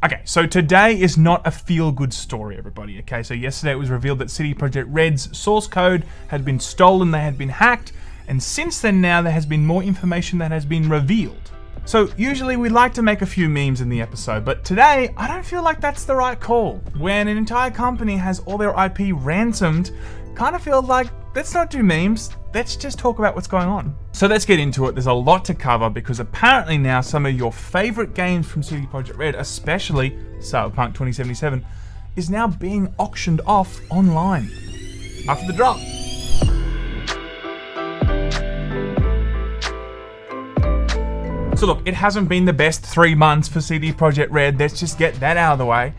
Okay, so today is not a feel-good story, everybody, okay? So yesterday it was revealed that CD Projekt Red's source code had been stolen, they had been hacked, and since then now there has been more information that has been revealed. So usually we like to make a few memes in the episode, but today I don't feel like that's the right call. When an entire company has all their IP ransomed, kind of feel like, let's not do memes, let's just talk about what's going on. So let's get into it. There's a lot to cover because apparently now some of your favorite games from CD Projekt Red, especially Cyberpunk 2077, is now being auctioned off online. After the drop. So look, it hasn't been the best 3 months for CD Projekt Red. Let's just get that out of the way.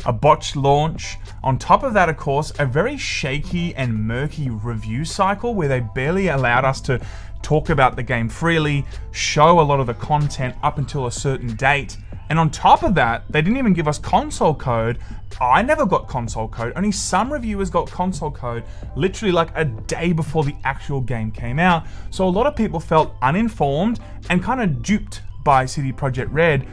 A botched launch. On top of that, of course, a very shaky and murky review cycle where they barely allowed us to talk about the game freely, show a lot of the content up until a certain date. And on top of that, they didn't even give us console code. I never got console code. Only some reviewers got console code literally like a day before the actual game came out. So a lot of people felt uninformed and kind of duped by CD Projekt Red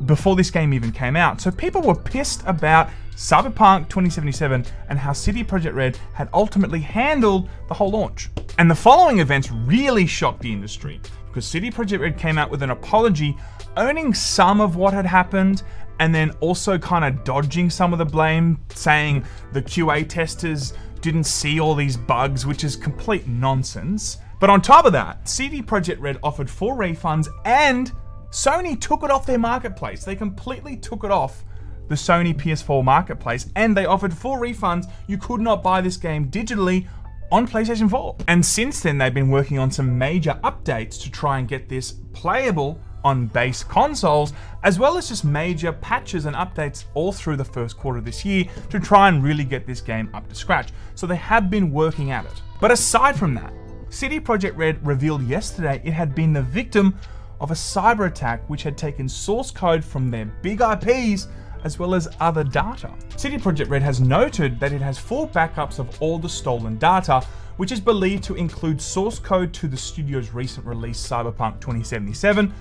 before this game even came out. So people were pissed about Cyberpunk 2077 and how CD Projekt Red had ultimately handled the whole launch. And the following events really shocked the industry because CD Projekt Red came out with an apology owning some of what had happened and then also kind of dodging some of the blame, saying the QA testers didn't see all these bugs, which is complete nonsense. But on top of that, CD Projekt Red offered 4 refunds and Sony took it off their marketplace. They completely took it off the Sony PS4 marketplace and they offered 4 refunds. You could not buy this game digitally on PlayStation 4. And since then, they've been working on some major updates to try and get this playable on base consoles, as well as just major patches and updates all through the first quarter of this year to try and really get this game up to scratch. So they have been working at it. But aside from that, CD Projekt Red revealed yesterday it had been the victim of a cyber attack which had taken source code from their big IPs as well as other data. CD Projekt Red has noted that it has full backups of all the stolen data, which is believed to include source code to the studio's recent release Cyberpunk 2077,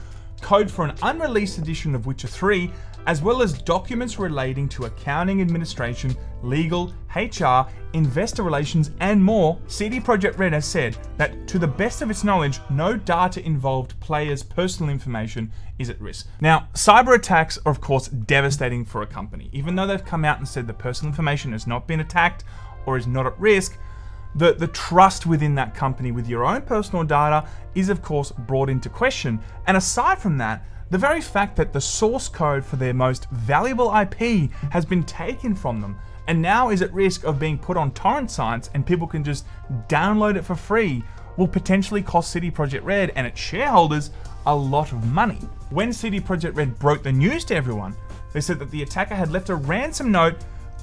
code for an unreleased edition of Witcher 3, as well as documents relating to accounting, administration, legal, HR, investor relations, and more. CD Projekt Red has said that to the best of its knowledge, no data involved players' personal information is at risk. Now, cyber attacks are of course devastating for a company. Even though they've come out and said the personal information has not been attacked or is not at risk, the trust within that company with your own personal data is of course brought into question. And aside from that, the very fact that the source code for their most valuable IP has been taken from them and now is at risk of being put on torrent sites and people can just download it for free will potentially cost CD Projekt Red and its shareholders a lot of money. When CD Projekt Red broke the news to everyone, they said that the attacker had left a ransom note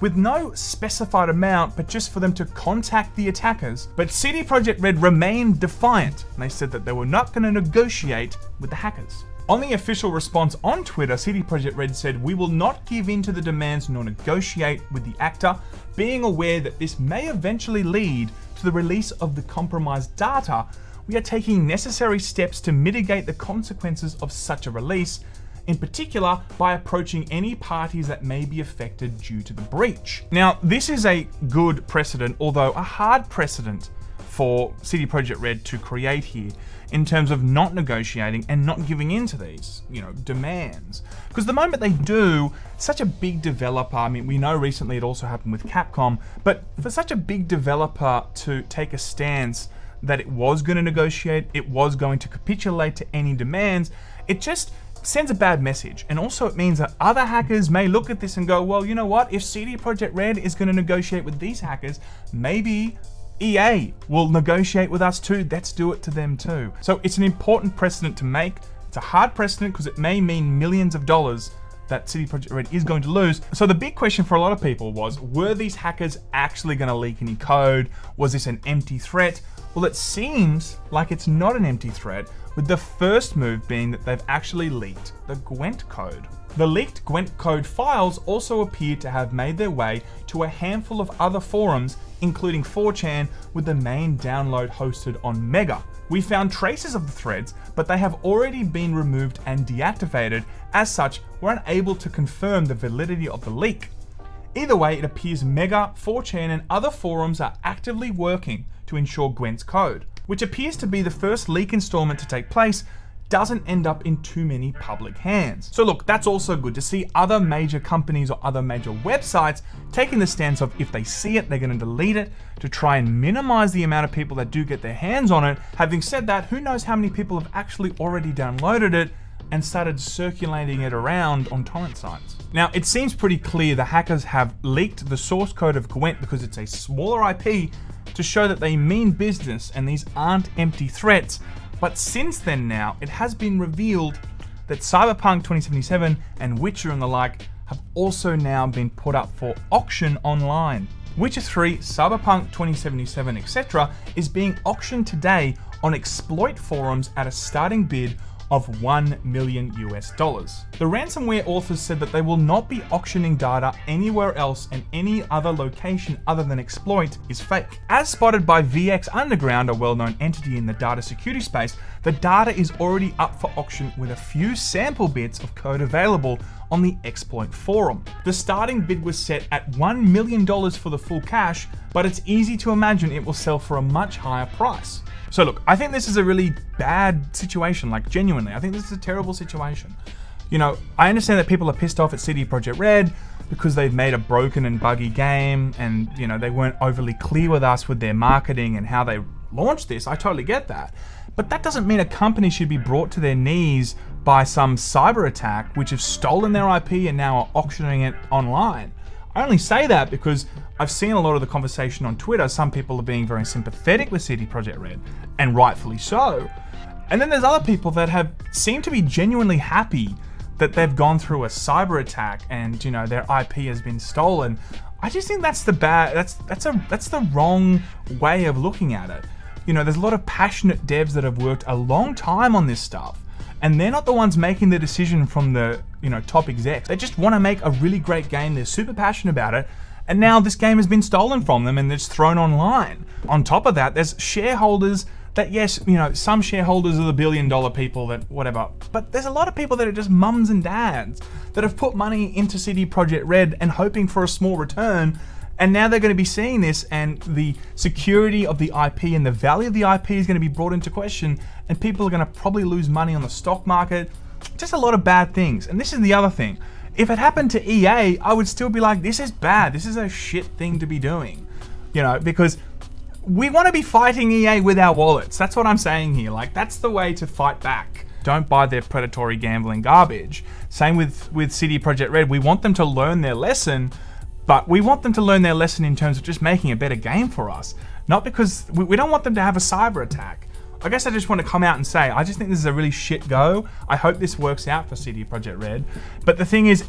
with no specified amount, but just for them to contact the attackers. But CD Projekt Red remained defiant, and they said that they were not going to negotiate with the hackers. On the official response on Twitter, CD Projekt Red said, "We will not give in to the demands nor negotiate with the actor, being aware that this may eventually lead to the release of the compromised data. We are taking necessary steps to mitigate the consequences of such a release, in particular by approaching any parties that may be affected due to the breach." Now, this is a good precedent, although a hard precedent for CD Projekt Red to create here in terms of not negotiating and not giving in to these, demands. Because the moment they do, such a big developer, I mean, we know recently it also happened with Capcom, but for such a big developer to take a stance that it was going to negotiate, it was going to capitulate to any demands, it just sends a bad message. And also it means that other hackers may look at this and go, well, you know what, if CD Projekt Red is going to negotiate with these hackers, maybe EA will negotiate with us too, let's do it to them too. So it's an important precedent to make. It's a hard precedent because it may mean millions of dollars that CD Projekt Red is going to lose. So the big question for a lot of people was, were these hackers actually going to leak any code? Was this an empty threat? Well, it seems like it's not an empty threat, with the first move being that they've actually leaked the Gwent code. The leaked Gwent code files also appear to have made their way to a handful of other forums, including 4chan, with the main download hosted on Mega. We found traces of the threads, but they have already been removed and deactivated. As such, we're unable to confirm the validity of the leak. Either way, it appears Mega, 4chan, and other forums are actively working to ensure Gwent's code, which appears to be the first leak installment to take place, doesn't end up in too many public hands. So look, that's also good to see other major companies or other major websites taking the stance of if they see it, they're going to delete it to try and minimize the amount of people that do get their hands on it. Having said that, who knows how many people have actually already downloaded it and started circulating it around on torrent sites. Now, it seems pretty clear the hackers have leaked the source code of Gwent because it's a smaller IP to show that they mean business and these aren't empty threats. But since then now, it has been revealed that Cyberpunk 2077 and Witcher and the like have also now been put up for auction online. Witcher 3, Cyberpunk 2077, etc. is being auctioned today on exploit forums at a starting bid of $1 million US. The ransomware authors said that they will not be auctioning data anywhere else, and any other location other than exploit is fake. As spotted by VX Underground, a well-known entity in the data security space, the data is already up for auction with a few sample bits of code available on the exploit forum. The starting bid was set at $1 million for the full cash, but it's easy to imagine it will sell for a much higher price. So look, I think this is a really bad situation, like genuinely. I think this is a terrible situation. You know, I understand that people are pissed off at CD Projekt Red because they've made a broken and buggy game and, you know, they weren't overly clear with us with their marketing and how they launched this. I totally get that. But that doesn't mean a company should be brought to their knees by some cyber attack which have stolen their IP and now are auctioning it online. I only say that because I've seen a lot of the conversation on Twitter. Some people are being very sympathetic with CD Projekt Red, and rightfully so. And then there's other people that have seemed to be genuinely happy that they've gone through a cyber attack and, you know, their IP has been stolen. I just think that's the wrong way of looking at it. You know, there's a lot of passionate devs that have worked a long time on this stuff, and they're not the ones making the decision from the, you know, top execs. They just want to make a really great game. They're super passionate about it. And now this game has been stolen from them and it's thrown online. On top of that, there's shareholders that, yes, you know, some shareholders are the billion-dollar people that whatever, but there's a lot of people that are just mums and dads that have put money into CD Projekt Red and hoping for a small return. And now they're going to be seeing this, and the security of the IP and the value of the IP is going to be brought into question, and people are going to probably lose money on the stock market. Just a lot of bad things. And this is the other thing. If it happened to EA, I would still be like, this is bad. This is a shit thing to be doing. You know, because we want to be fighting EA with our wallets. That's what I'm saying here. Like, that's the way to fight back. Don't buy their predatory gambling garbage. Same with CD Projekt Red. We want them to learn their lesson, but we want them to learn their lesson in terms of just making a better game for us. Not because we don't want them to have a cyber attack. I guess I just want to come out and say, I just think this is a really shit go. I hope this works out for CD Projekt Red. But the thing is,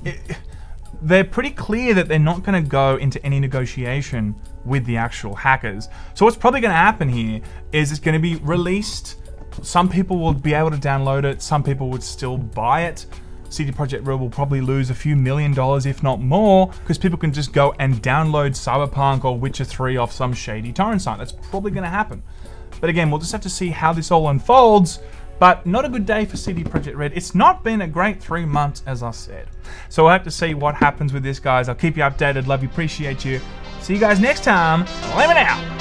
they're pretty clear that they're not going to go into any negotiation with the actual hackers. So what's probably going to happen here is it's going to be released. Some people will be able to download it. Some people would still buy it. CD Projekt Red will probably lose a few $1 million, if not more, because people can just go and download Cyberpunk or Witcher 3 off some shady torrent site. That's probably going to happen. But again, we'll just have to see how this all unfolds. But not a good day for CD Projekt Red. It's not been a great 3 months, as I said. So we'll have to see what happens with this, guys. I'll keep you updated. Love you, appreciate you. See you guys next time. Lemon out.